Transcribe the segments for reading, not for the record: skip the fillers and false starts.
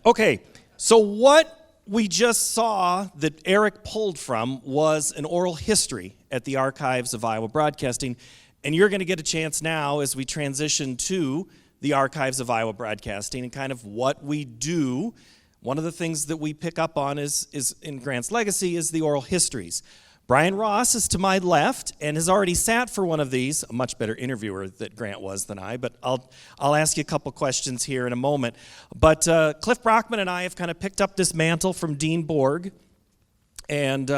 Okay, so what we just saw that Eric pulled from was an oral history at the Archives of Iowa Broadcasting, and you're going to get a chance now as we transition to the Archives of Iowa Broadcasting and kind of what we do. One of the things that we pick up on is in Grant's legacy is the oral histories. Brian Ross is to my left and has already sat for one of these, a much better interviewer that Grant was than I, but I'll ask you a couple questions here in a moment. But Cliff Brockman and I have kind of picked up this mantle from Dean Borg, and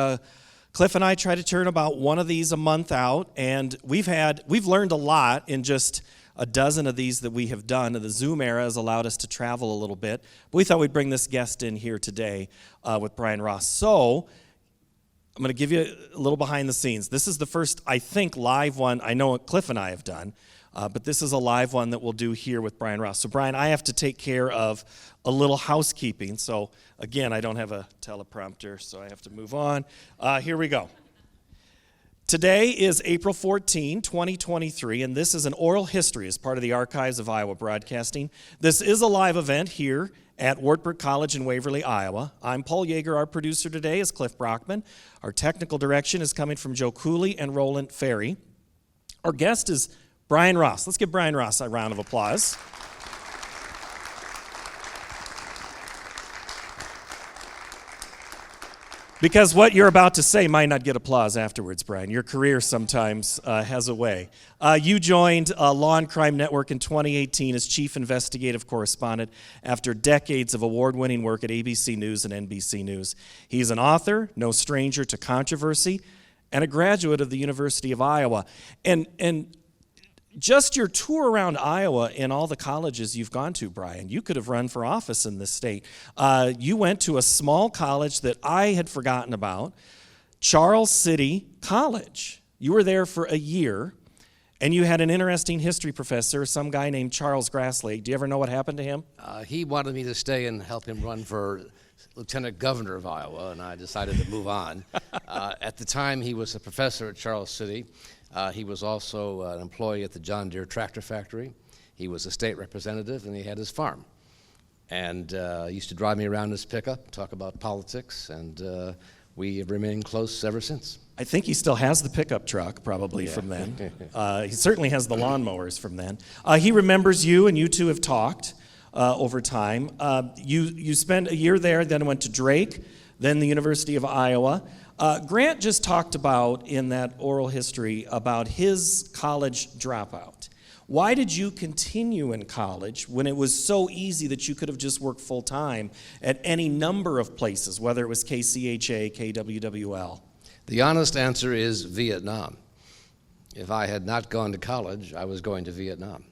Cliff and I try to turn about one of these a month out, and we've learned a lot in just a dozen of these that we have done. The Zoom era has allowed us to travel a little bit, but we thought we'd bring this guest in here today with Brian Ross. So I'm going to give you a little behind the scenes. This is the first, I think, live one I know Cliff and I have done, but this is a live one that we'll do here with Brian Ross. So, Brian, I have to take care of a little housekeeping. So, again, I don't have a teleprompter, so I have to move on. Here we go. Today is April 14, 2023, and this is an oral history as part of the Archives of Iowa Broadcasting. This is a live event here at Wartburg College in Waverly, Iowa. I'm Paul Yeager. Our producer today is Cliff Brockman. Our technical direction is coming from Joe Cooley and Roland Ferrie. Our guest is Brian Ross. Let's give Brian Ross a round of applause. Because what you're about to say might not get applause afterwards, Brian. Your career sometimes has a way. You joined Law and Crime Network in 2018 as Chief Investigative Correspondent after decades of award-winning work at ABC News and NBC News. He's an author, no stranger to controversy, and a graduate of the University of Iowa. And just your tour around Iowa and all the colleges you've gone to, Brian, you could have run for office in this state. You went to a small college that I had forgotten about, Charles City College. You were there for a year, and you had an interesting history professor, some guy named Charles Grassley. Do you ever know what happened to him? He wanted me to stay and help him run for Lieutenant Governor of Iowa, and I decided to move on. At the time, he was a professor at Charles City. He was also an employee at the John Deere tractor factory. He was a state representative, and he had his farm. And he used to drive me around in his pickup, talk about politics, and we have remained close ever since. I think he still has the pickup truck, probably, from then. He certainly has the lawnmowers from then. He remembers you, and you two have talked over time. You spent a year there, then went to Drake, then the University of Iowa. Grant just talked about, in that oral history, about his college dropout. Why did you continue in college when it was so easy that you could have just worked full-time at any number of places, whether it was KCHA, KWWL? The honest answer is Vietnam. If I had not gone to college, I was going to Vietnam.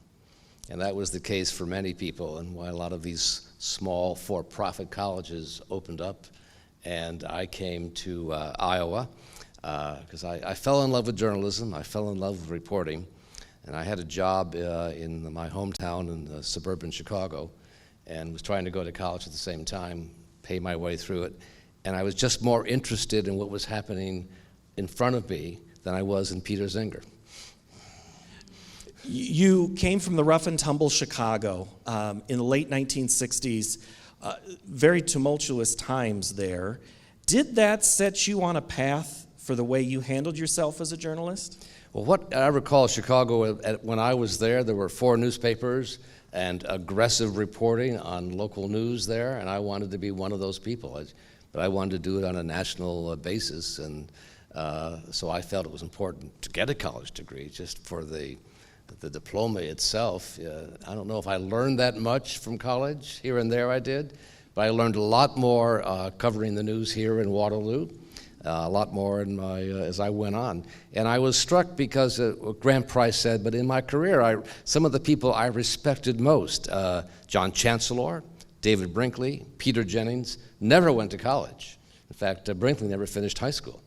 And that was the case for many people, and why a lot of these small for-profit colleges opened up. And I came to Iowa because I fell in love with journalism. I fell in love with reporting. And I had a job in my hometown in suburban Chicago and was trying to go to college at the same time, pay my way through it. And I was just more interested in what was happening in front of me than I was in Peter Zenger. You came from the rough and tumble Chicago in the late 1960s. Very tumultuous times there. Did that set you on a path for the way you handled yourself as a journalist? Well, what I recall Chicago, when I was there were 4 newspapers and aggressive reporting on local news there, and I wanted to be one of those people. But I wanted to do it on a national basis, and so I felt it was important to get a college degree just for the diploma itself. I don't know if I learned that much from college. Here and there I did, but I learned a lot more covering the news here in Waterloo, a lot more in as I went on. And I was struck because what Grant Price said, but in my career, some of the people I respected most, John Chancellor, David Brinkley, Peter Jennings, never went to college. In fact, Brinkley never finished high school.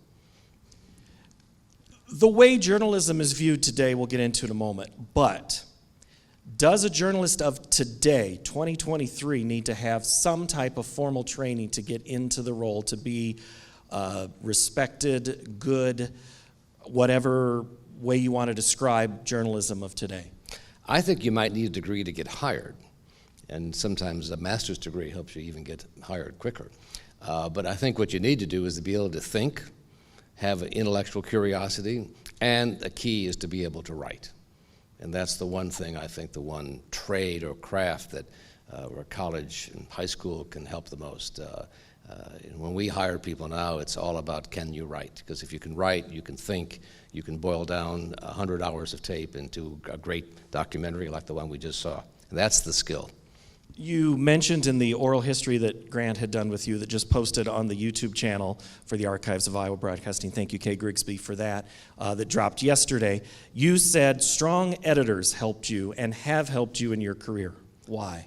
The way journalism is viewed today, we'll get into in a moment, but does a journalist of today, 2023, need to have some type of formal training to get into the role, to be respected, good, whatever way you want to describe journalism of today? I think you might need a degree to get hired. and sometimes a master's degree helps you even get hired quicker. But I think what you need to do is to be able to think, have an intellectual curiosity, and the key is to be able to write. And that's the one thing, I think, the one trade or craft that where college and high school can help the most. When we hire people now, it's all about can you write? Because if you can write, you can think, you can boil down 100 hours of tape into a great documentary like the one we just saw. And that's the skill. You mentioned in the oral history that Grant had done with you that just posted on the YouTube channel for the Archives of Iowa Broadcasting. Thank you, Kay Grigsby, for that, that dropped yesterday. You said strong editors helped you and have helped you in your career. Why?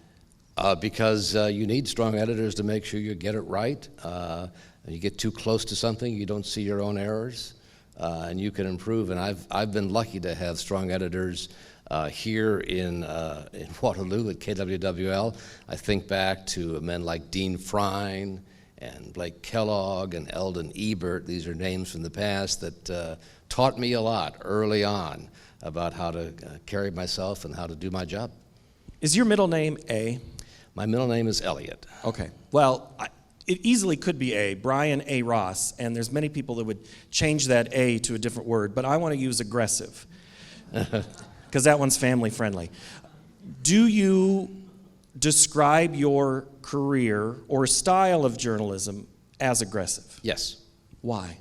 Because you need strong editors to make sure you get it right. You get too close to something, you don't see your own errors, and you can improve. And I've been lucky to have strong editors here in Waterloo at KWWL. I think back to men like Dean Frine and Blake Kellogg and Eldon Ebert. These are names from the past that taught me a lot early on about how to carry myself and how to do my job. Is your middle name A? My middle name is Elliott. Okay. Well, it easily could be A, Brian A. Ross, and there's many people that would change that A to a different word, but I want to use aggressive because that one's family friendly. Do you describe your career or style of journalism as aggressive? Yes. Why?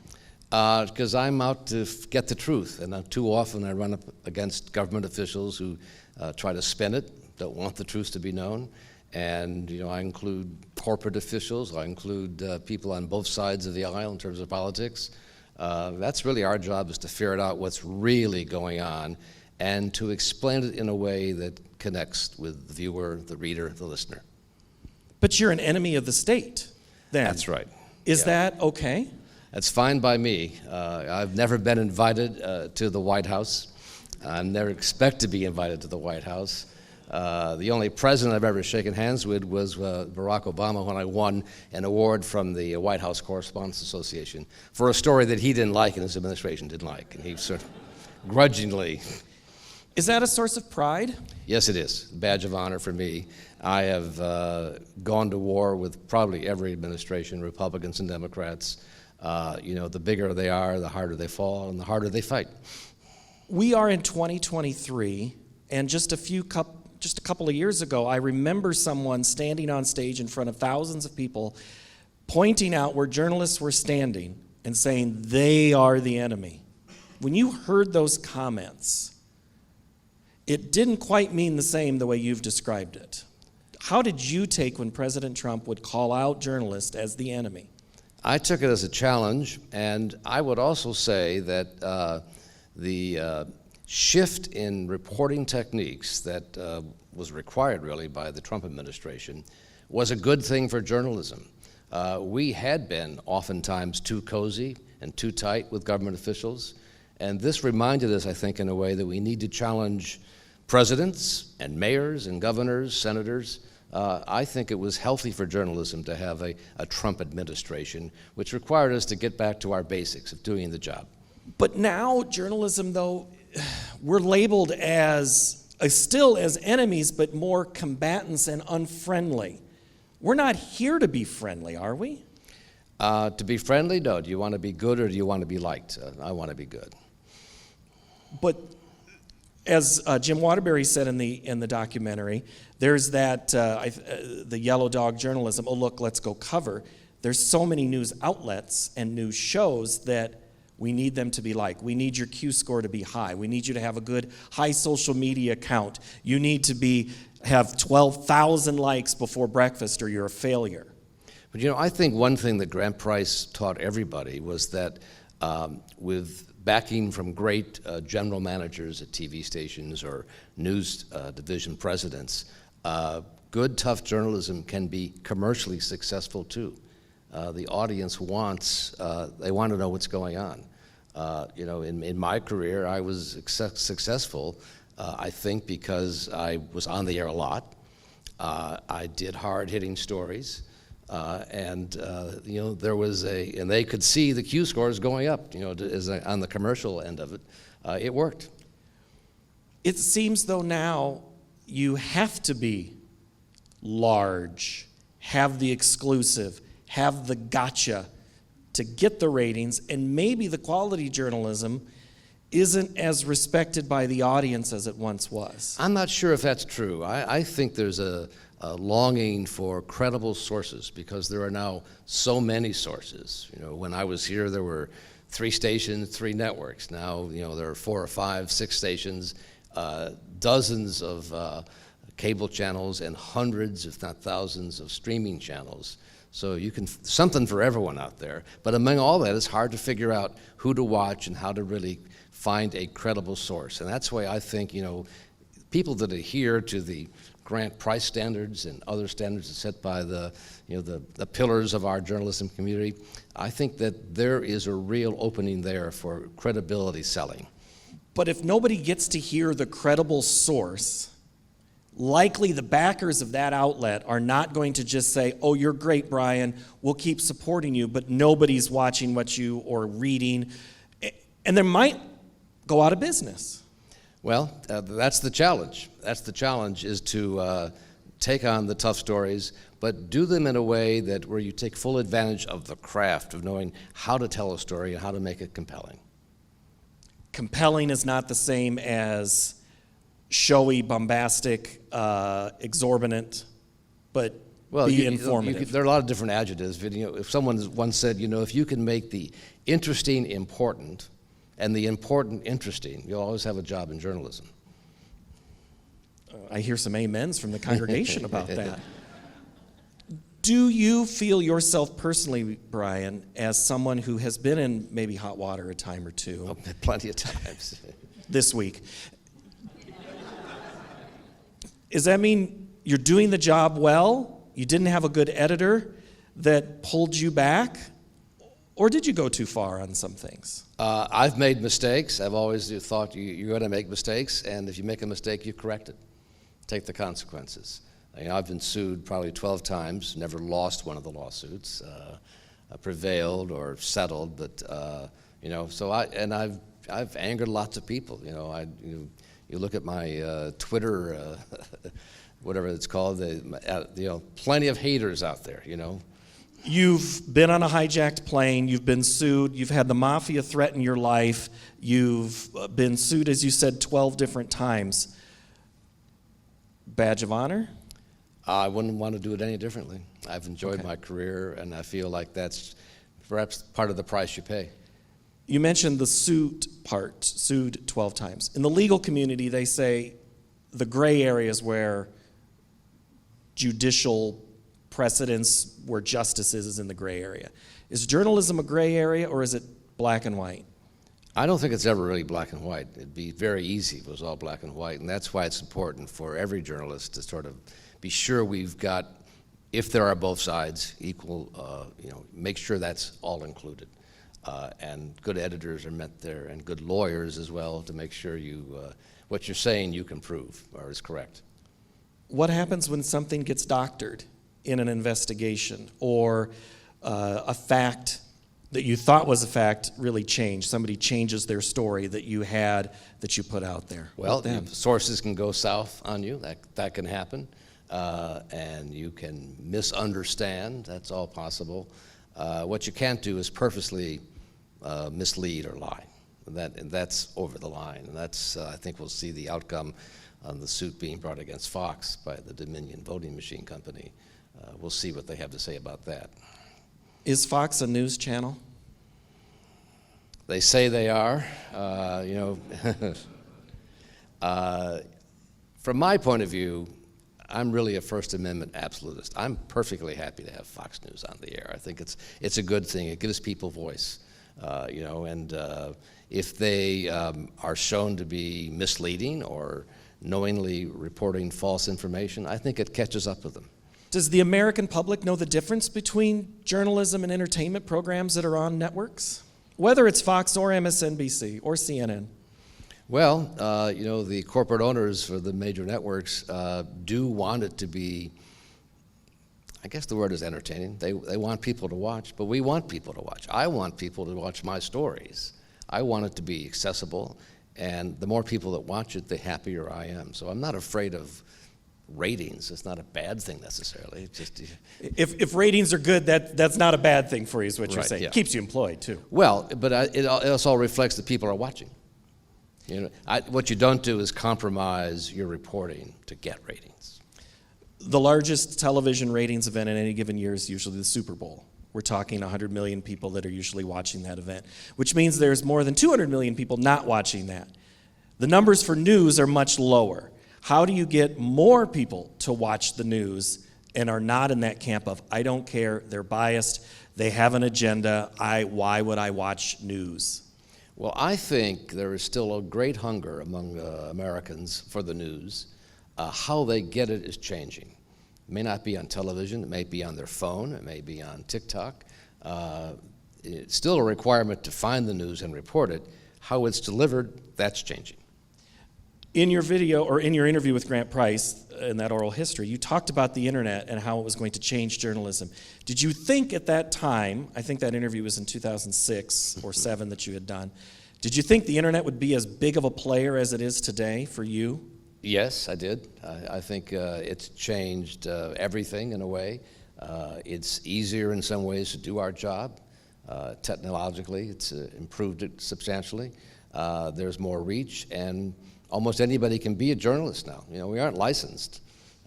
Because I'm out to get the truth, and too often I run up against government officials who try to spin it, don't want the truth to be known. And I include corporate officials, I include people on both sides of the aisle in terms of politics. That's really our job, is to ferret out what's really going on and to explain it in a way that connects with the viewer, the reader, the listener. But you're an enemy of the state, then. That's right. Is that okay? That's fine by me. I've never been invited to the White House. I never expect to be invited to the White House. The only president I've ever shaken hands with was Barack Obama when I won an award from the White House Correspondents Association for a story that he didn't like and his administration didn't like, and he sort of grudgingly. Is that a source of pride? Yes, it is. Badge of honor for me. I have gone to war with probably every administration, Republicans and Democrats. The bigger they are, the harder they fall, and the harder they fight. We are in 2023, and just a couple of years ago, I remember someone standing on stage in front of thousands of people, pointing out where journalists were standing and saying they are the enemy. When you heard those comments, it didn't quite mean the same the way you've described it. How did you take when President Trump would call out journalists as the enemy? I took it as a challenge, and I would also say that the shift in reporting techniques that was required really by the Trump administration was a good thing for journalism. We had been oftentimes too cozy and too tight with government officials, and this reminded us, I think, in a way that we need to challenge presidents and mayors and governors, senators. I think it was healthy for journalism to have a Trump administration, which required us to get back to our basics of doing the job. But now journalism, though, we're labeled as still as enemies, but more combatants and unfriendly. We're not here to be friendly, are we? To be friendly, no. Do you want to be good or do you want to be liked? I want to be good. But as Jim Waterbury said in the documentary, there's that the yellow dog journalism. Oh, look, let's go cover. There's so many news outlets and news shows that we need them to be like. We need your Q score to be high. We need you to have a good high social media account. You need to have 12,000 likes before breakfast or you're a failure. But I think one thing that Grant Price taught everybody was that with backing from great general managers at TV stations or news division presidents, good, tough journalism can be commercially successful too. The audience they want to know what's going on. In my career, I was successful, I think, because I was on the air a lot. I did hard-hitting stories, and there was and they could see the Q scores going up. On the commercial end of it, it worked. It seems though now you have to be large, have the exclusive, have the gotcha to get the ratings, and maybe the quality journalism isn't as respected by the audience as it once was. I'm not sure if that's true. I think there's a longing for credible sources because there are now so many sources. You know, when I was here, there were 3 stations, 3 networks. Now, you know, there are 4 or 5, 6 stations, dozens of cable channels, and hundreds, if not thousands, of streaming channels. So you can something for everyone out there. But among all that, it's hard to figure out who to watch and how to really find a credible source. And that's why I think, you know, people that adhere to the grant price standards and other standards set by the, you know, the pillars of our journalism community, I think that there is a real opening there for credibility selling. But if nobody gets to hear the credible source, likely the backers of that outlet are not going to just say, oh, you're great, Brian, we'll keep supporting you, but nobody's watching what you or reading, and they might go out of business. Well, that's the challenge. That's the challenge, is to take on the tough stories, but do them in a way that where you take full advantage of the craft of knowing how to tell a story and how to make it compelling. Compelling is not the same as showy, bombastic, exorbitant, but be informative. There are a lot of different adjectives. You know, if someone once said, you know, if you can make the interesting important and the important interesting, you'll always have a job in journalism. I hear some amens from the congregation about that. Do you feel yourself personally, Brian, as someone who has been in maybe hot water a time or two? Oh, plenty of times. This week. Does that mean you're doing the job well? You didn't have a good editor that pulled you back? Or did you go too far on some things? I've made mistakes. I've always thought you're going to make mistakes, and if you make a mistake, you correct it. Take the consequences. You know, I've been sued probably 12 times, never lost one of the lawsuits, prevailed or settled, but you know, so I've angered lots of people. You know, you look at my Twitter, whatever it's called, you know, plenty of haters out there. You know. You've been on a hijacked plane, you've been sued, you've had the mafia threaten your life, you've been sued, as you said, 12 different times. Badge of honor? I wouldn't want to do it any differently. I've enjoyed my career, and I feel like that's perhaps part of the price you pay. You mentioned the sued part, sued 12 times. In the legal community, they say the gray areas where judicial precedence, where justice is in the gray area. Is journalism a gray area, or is it black and white? I don't think it's ever really black and white. It'd be very easy if it was all black and white, and that's why it's important for every journalist to sort of be sure we've got, if there are both sides, equal, you know, make sure that's all included. And good editors are met there, and good lawyers as well, to make sure what you're saying you can prove or is correct. What happens when something gets doctored in an investigation, or a fact that you thought was a fact really changed? Somebody changes their story that you had, that you put out there. Well, sources can go south on you. That can happen. And you can misunderstand. That's all possible. What you can't do is purposely mislead or lie. That's over the line. And that's, I think we'll see the outcome on the suit being brought against Fox by the Dominion Voting Machine Company. We'll see what they have to say about that. Is Fox a news channel? They say they are. You know, from my point of view, I'm really a First Amendment absolutist. I'm perfectly happy to have Fox News on the air. I think it's a good thing. It gives people voice. You know, and if they are shown to be misleading or knowingly reporting false information, I think it catches up with them. Does the American public know the difference between journalism and entertainment programs that are on networks? Whether it's Fox or MSNBC or CNN? Well, you know, the corporate owners for the major networks do want it to be, I guess the word is entertaining. They want people to watch, but we want people to watch. I want people to watch my stories. I want it to be accessible, and the more people that watch it, the happier I am. So I'm not afraid of ratings. It's not a bad thing necessarily. It's just If ratings are good, that's not a bad thing for you, is what you're Right, saying. yeah. Keeps you employed, too. well, but it also reflects that people are watching. What you don't do is compromise your reporting to get ratings. The largest television ratings event in any given year is usually the Super Bowl. We're talking 100 million people that are usually watching that event, which means there's more than 200 million people not watching that. The numbers for news are much lower. How do you get more people to watch the news and are not in that camp of, I don't care, they're biased, they have an agenda, why would I watch news? Well, I think there is still a great hunger among Americans for the news. How they get it is changing. It may not be on television, it may be on their phone, it may be on TikTok. It's still a requirement to find the news and report it. How it's delivered, that's changing. In your video, or in your interview with Grant Price, in that oral history, you talked about the internet and how it was going to change journalism. Did you think at that time, I think that interview was in 2006 or 7 that you had done, did you think the internet would be as big of a player as it is today for you? Yes, I did. I think it's changed everything in a way. It's easier in some ways to do our job. Technologically, it's improved it substantially. There's more reach, and almost anybody can be a journalist now. We aren't licensed.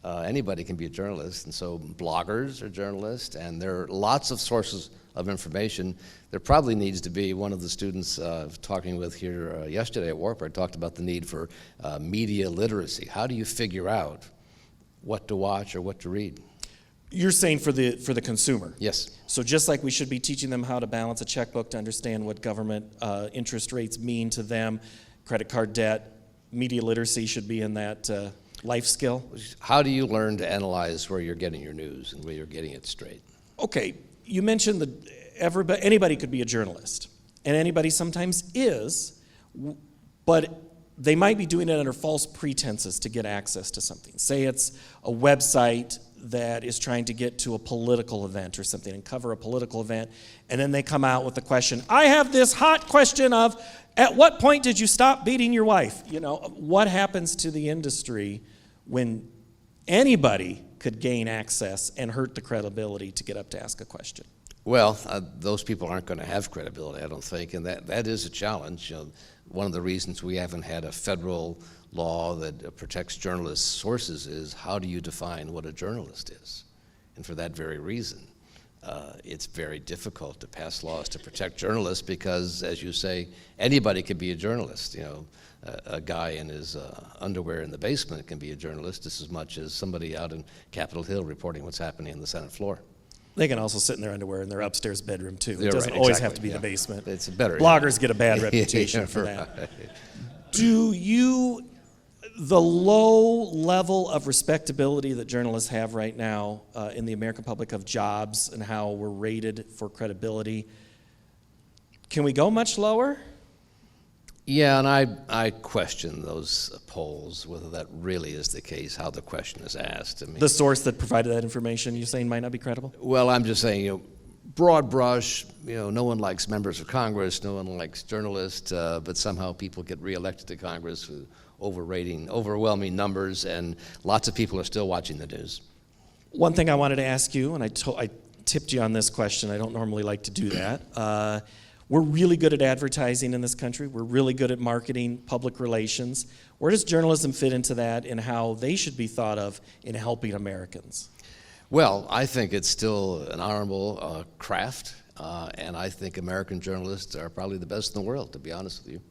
Anybody can be a journalist, and so bloggers are journalists, and there are lots of sources of information. There probably needs to be, one of the students talking with here yesterday at Wartburg talked about the need for media literacy. How do you figure out what to watch or what to read? You're saying for the consumer? Yes. So just like we should be teaching them how to balance a checkbook to understand what government interest rates mean to them, credit card debt, media literacy should be in that life skill? How do you learn to analyze where you're getting your news and where you're getting it straight? Okay, you mentioned that anybody could be a journalist, and anybody sometimes is, but they might be doing it under false pretenses to get access to something. Say it's a website that is trying to get to a political event or something and cover a political event, and then they come out with the question, I have this hot question of, at what point did you stop beating your wife? What happens to the industry when anybody could gain access and hurt the credibility to get up to ask a question? Well, those people aren't going to have credibility, I don't think, and that is a challenge. One of the reasons we haven't had a federal law that protects journalists' sources is how do you define what a journalist is? And for that very reason, it's very difficult to pass laws to protect journalists because, as you say, anybody could be a journalist. A guy in his underwear in the basement can be a journalist just as much as somebody out in Capitol Hill reporting what's happening on the Senate floor. They can also sit in their underwear in their upstairs bedroom, too. Yeah, It doesn't right, always exactly, have to be yeah. the basement. It's better. Bloggers get a bad reputation for that. Right. The low level of respectability that journalists have right now in the American public of jobs and how we're rated for credibility, can we go much lower? Yeah, and I question those polls, whether that really is the case, how the question is asked. I mean, The source that provided that information, you're saying might not be credible? well, I'm just saying, broad brush, no one likes members of Congress, no one likes journalists, but somehow people get reelected to Congress with overwhelming numbers, and lots of people are still watching the news. One thing I wanted to ask you, and I tipped you on this question, I don't normally like to do that. We're really good at advertising in this country. We're really good at marketing, public relations. Where does journalism fit into that and how they should be thought of in helping Americans? Well, I think it's still an honorable craft, and I think American journalists are probably the best in the world, to be honest with you.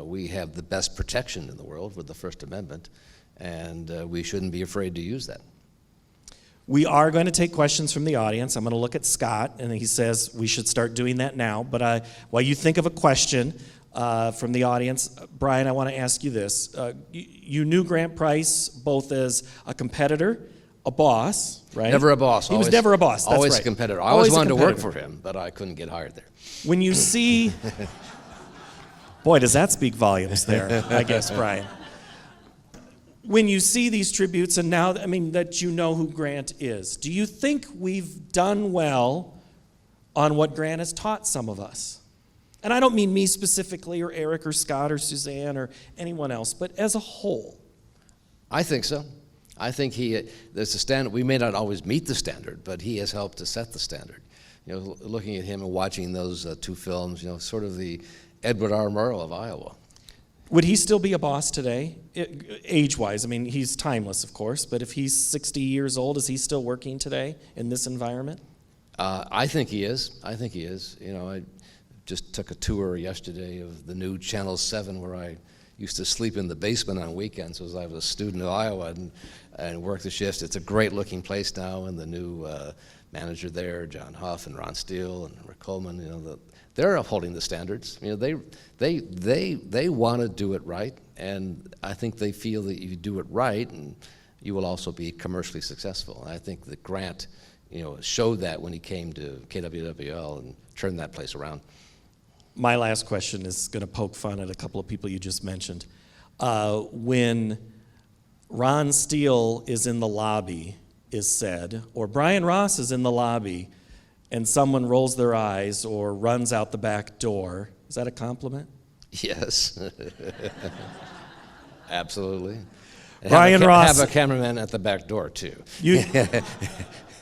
We have the best protection in the world with the First Amendment, and we shouldn't be afraid to use that. We are going to take questions from the audience. I'm going to look at Scott, and he says we should start doing that now. But while you think of a question from the audience, Brian, I want to ask you this. You knew Grant Price both as a competitor, a boss, right? Never a boss. He was never a boss, that's always right. a competitor. I Always always a wanted to work competitor. for him, but I couldn't get hired there. When you see... Boy, does that speak volumes there, I guess, Brian. When you see these tributes, and now, that you know who Grant is, do you think we've done well on what Grant has taught some of us? And I don't mean me specifically, or Eric, or Scott, or Suzanne, or anyone else, but as a whole. I think so. I think there's a standard. We may not always meet the standard, but he has helped to set the standard. Looking at him and watching those two films, sort of the Edward R. Murrow of Iowa. Would he still be a boss today, age-wise? I mean, he's timeless, of course, but if he's 60 years old, is he still working today in this environment? I think he is. I think he is. I just took a tour yesterday of the new Channel 7 where I used to sleep in the basement on weekends as I was a student of Iowa and worked the shifts. It's a great-looking place now, and the new manager there, John Huff and Ron Steele and Rick Coleman, they're upholding the standards. They want to do it right, and I think they feel that you do it right, and you will also be commercially successful. And I think that Grant, showed that when he came to KWWL and turned that place around. My last question is going to poke fun at a couple of people you just mentioned. When Ron Steele is in the lobby, is said, or Brian Ross is in the lobby, and someone rolls their eyes or runs out the back door, is that a compliment? Yes. Absolutely. And Brian Ross. Have a cameraman at the back door, too.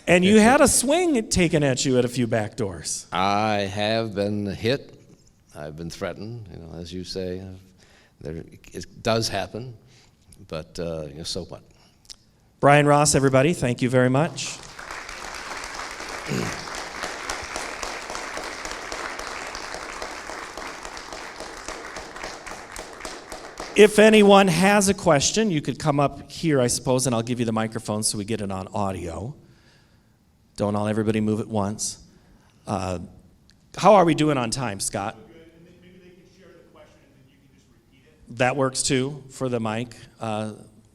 And you had a swing taken at you at a few back doors. I have been hit. I've been threatened, as you say. It does happen, but so what? Brian Ross, everybody, thank you very much. If anyone has a question, you could come up here, I suppose, and I'll give you the microphone so we get it on audio. Don't all everybody move at once. How are we doing on time, Scott? Good. And then maybe they can share the question and then you can just repeat it. That works too for the mic.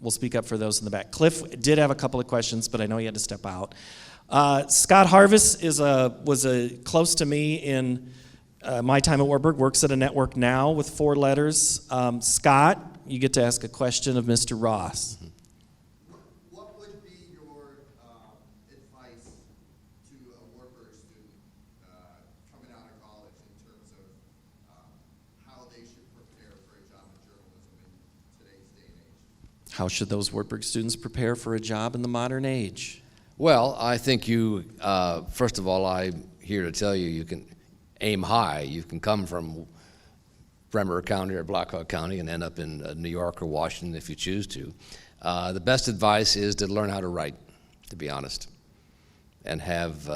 We'll speak up for those in the back. Cliff did have a couple of questions, but I know he had to step out. Scott Harvis was close to me in my time at Wartburg, works at a network now with 4 letters. Scott, you get to ask a question of Mr. Ross. What would be your advice to a Wartburg student coming out of college in terms of how they should prepare for a job in journalism in today's day and age? How should those Wartburg students prepare for a job in the modern age? Well, I think first of all, I'm here to tell you can aim high. You can come from Bremer County or Blackhawk County and end up in New York or Washington if you choose to. The best advice is to learn how to write, to be honest, and have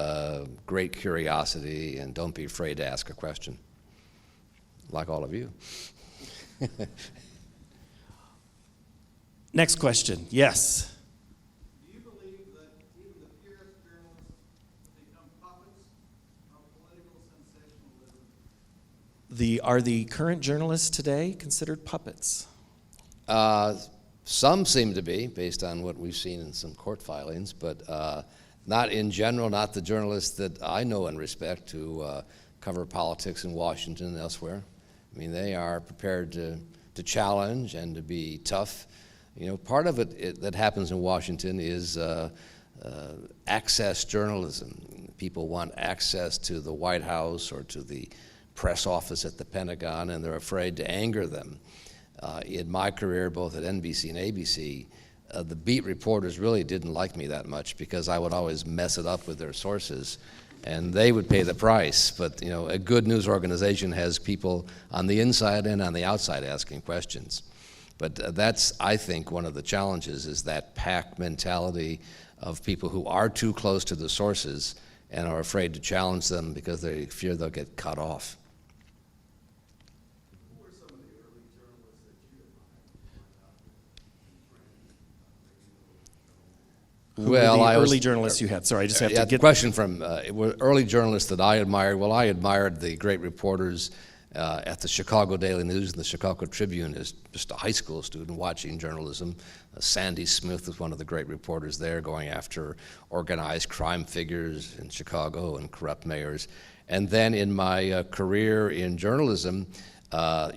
great curiosity, and don't be afraid to ask a question, like all of you. Next question, yes. Do you believe that even the purest journalists become puppets of political sensationalism? Are the current journalists today considered puppets? Some seem to be, based on what we've seen in some court filings, but not in general, not the journalists that I know and respect who cover politics in Washington and elsewhere. I mean, they are prepared to challenge and to be tough. Part of it that happens in Washington is access journalism. People want access to the White House or to the press office at the Pentagon, and they're afraid to anger them. In my career, both at NBC and ABC, the beat reporters really didn't like me that much because I would always mess it up with their sources, and they would pay the price. But a good news organization has people on the inside and on the outside asking questions. But that's, I think, one of the challenges is that pack mentality of people who are too close to the sources and are afraid to challenge them because they fear they'll get cut off. Who were some of the early journalists that you admired? Well, the early journalists you had? Sorry, I just have to the get question from early journalists that I admired. Well, I admired the great reporters at the Chicago Daily News and the Chicago Tribune as just a high school student watching journalism. Sandy Smith was one of the great reporters there, going after organized crime figures in Chicago and corrupt mayors. And then in my career in journalism, I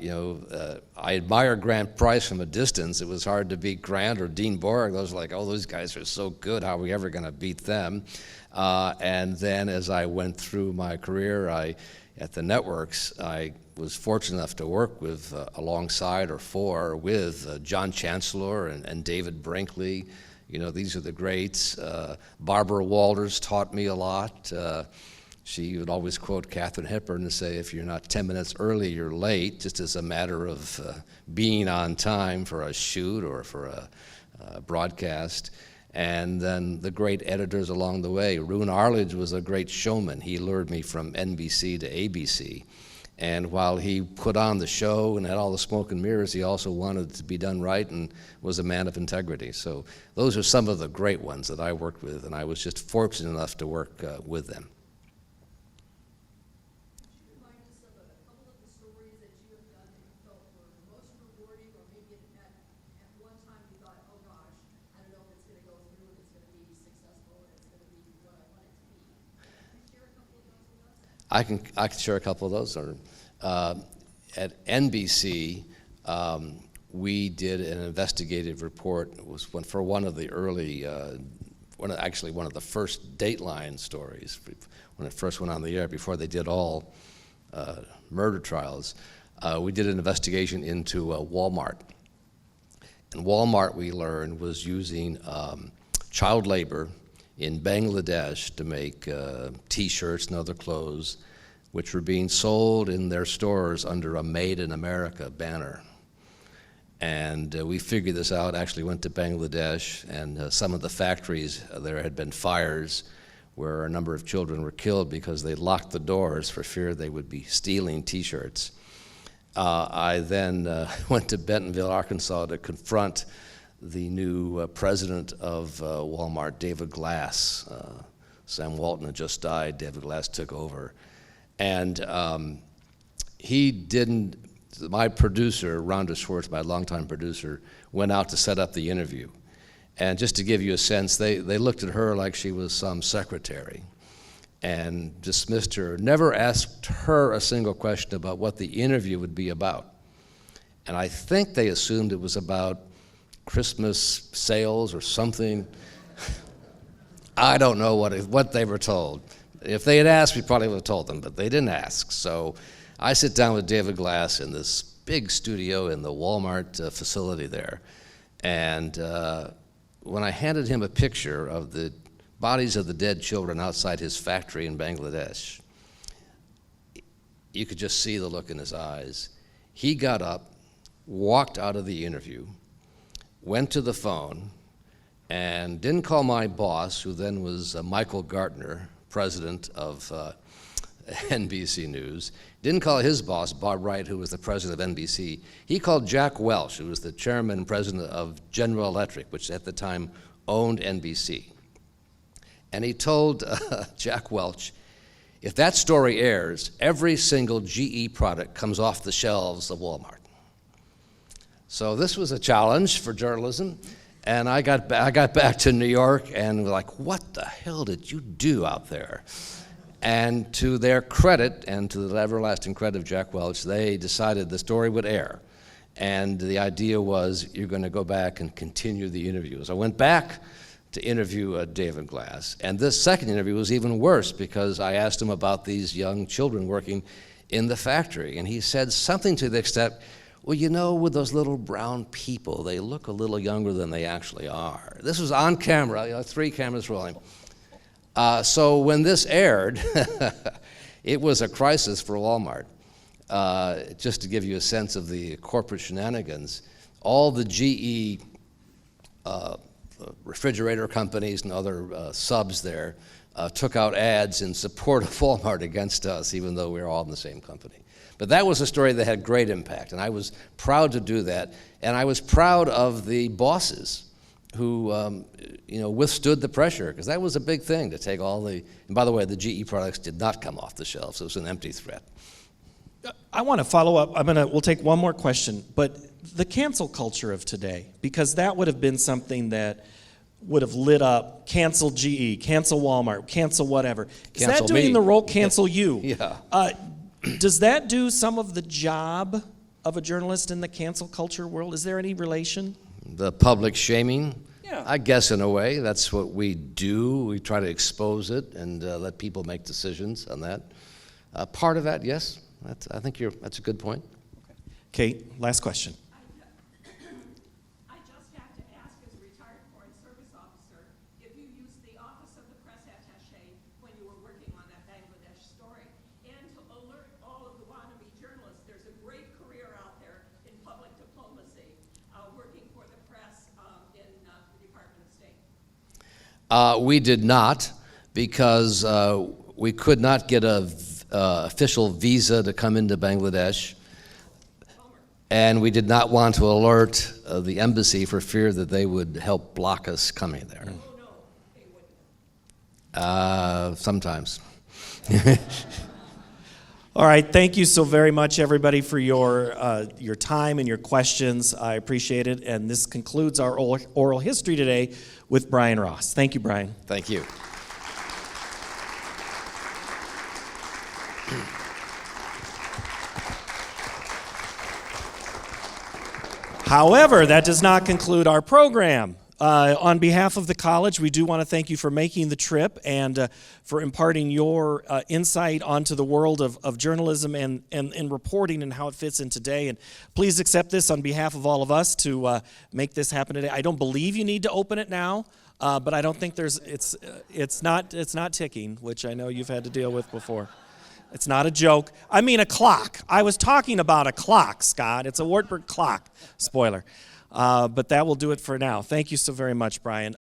admire Grant Price from a distance. It was hard to beat Grant or Dean Borg. Those were like, oh, those guys are so good. How are we ever going to beat them? And then as I went through my career, at the networks, I was fortunate enough to work with, alongside or with John Chancellor and David Brinkley You know, these are the greats. Barbara Walters taught me a lot. She would always quote Katharine Hepburn and say, if you're not 10 minutes early, you're late, just as a matter of being on time for a shoot or for a broadcast. And then the great editors along the way. Roone Arledge was a great showman. He lured me from NBC to ABC. And while he put on the show and had all the smoke and mirrors, he also wanted it to be done right and was a man of integrity. So those are some of the great ones that I worked with, and I was just fortunate enough to work with them. I can share a couple of those. At NBC, we did an investigative report. It was for one of the early, one of the first Dateline stories when it first went on the air before they did all murder trials. We did an investigation into Walmart. And Walmart, we learned, was using child labor in Bangladesh to make T-shirts and other clothes, which were being sold in their stores under a Made in America banner. And we figured this out, actually went to Bangladesh, and some of the factories, there had been fires where a number of children were killed because they locked the doors for fear they would be stealing T-shirts. I then went to Bentonville, Arkansas to confront the new president of Walmart, David Glass. Sam Walton had just died, David Glass took over. And my producer, Rhonda Schwartz, my longtime producer, went out to set up the interview. And just to give you a sense, they looked at her like she was some secretary and dismissed her, never asked her a single question about what the interview would be about. And I think they assumed it was about Christmas sales or something. I don't know what they were told. If they had asked, we probably would have told them, but they didn't ask. So I sit down with David Glass in this big studio in the Walmart facility there. And when I handed him a picture of the bodies of the dead children outside his factory in Bangladesh, you could just see the look in his eyes. He got up, walked out of the interview, went to the phone, and didn't call my boss, who then was Michael Gartner, president of NBC News. Didn't call his boss, Bob Wright, who was the president of NBC. He called Jack Welch, who was the chairman and president of General Electric, which at the time owned NBC. And he told Jack Welch, if that story airs, every single GE product comes off the shelves of Walmart. So this was a challenge for journalism. And I got back to New York and was like, what the hell did you do out there? And to their credit, and to the everlasting credit of Jack Welch, they decided the story would air. And the idea was, you're going to go back and continue the interviews. I went back to interview David Glass. And this second interview was even worse because I asked him about these young children working in the factory. And he said something to the extent, well, you know, with those little brown people, they look a little younger than they actually are. This was on camera, 3 cameras rolling. So when this aired, it was a crisis for Walmart. Just to give you a sense of the corporate shenanigans, all the GE refrigerator companies and other subs there took out ads in support of Walmart against us, even though we were all in the same company. But that was a story that had great impact, and I was proud to do that. And I was proud of the bosses who withstood the pressure, because that was a big thing to take all the, and by the way, the GE products did not come off the shelves. It was an empty threat. I want to follow up. We'll take one more question, but the cancel culture of today, because that would have been something that would have lit up, cancel GE, cancel Walmart, cancel whatever. Is Cancel that doing me. the role, cancel you? Yeah. Does that do some of the job of a journalist in the cancel culture world? Is there any relation? The public shaming? Yeah. I guess in a way, that's what we do. We try to expose it and let people make decisions on that. Part of that, yes. I think that's a good point. Kate, last question. I just have to ask, as a retired Foreign Service We did not, because we could not get a official visa to come into Bangladesh, and we did not want to alert the embassy for fear that they would help block us coming there. Sometimes. All right, thank you so very much, everybody, for your time and your questions. I appreciate it, and this concludes our oral history today with Brian Ross. Thank you, Brian. Thank you. However, that does not conclude our program. On behalf of the college, we do want to thank you for making the trip and for imparting your insight onto the world of journalism and reporting and how it fits in today. And please accept this on behalf of all of us to make this happen today. I don't believe you need to open it now, but I don't think it's not ticking, which I know you've had to deal with before. It's not a joke. I mean a clock. I was talking about a clock, Scott. It's a Wartburg clock. Spoiler. But that will do it for now. Thank you so very much, Brian.